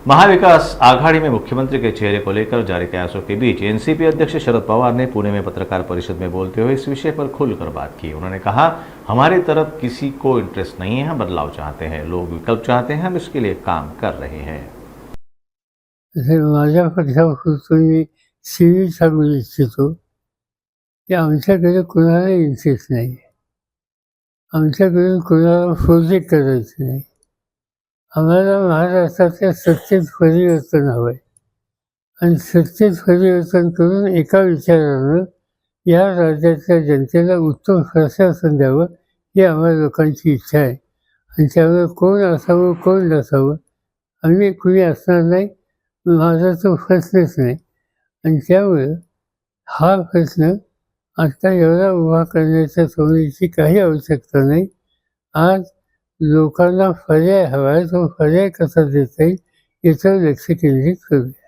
महाविकास आघाड़ी में मुख्यमंत्री के चेहरे को लेकर जारी कयासों के बीच एनसीपी अध्यक्ष शरद पवार ने पुणे में पत्रकार परिषद में बोलते हुए इस विषय पर खुलकर बात की। उन्होंने कहा, हमारी तरफ किसी को इंटरेस्ट नहीं है, हम बदलाव चाहते हैं, लोग विकल्प चाहते हैं, हम इसके लिए काम कर रहे हैं। माझ्या पक्षापासून मी सीवी सांगू इच्छितो की आमच्याकडे कुणाला इंटरेस्ट नाही, आमच्याकडून कुणाला प्रोजेक्ट करायचं नाही. आम्हाला महाराष्ट्राच्या सत्तेत परिवर्तन हवं आहे आणि सत्तेत परिवर्तन करून एका विचारानं या राज्याच्या जनतेला उत्तम प्रशासन द्यावं ही आम्हाला लोकांची इच्छा आहे. आणि त्यामुळे कोण असावं कोण नसावं आम्ही कुणी असणार नाही, माझा तो प्रश्नच नाही. आणि त्यामुळे हा प्रश्न आता एवढा उभा करण्याच्या सोडीची काही आवश्यकता नाही. आज लोकांना पर्याय हवा आहे, तो पर्याय कसा देता येईल याच्यावर लक्ष केंद्रित करूया.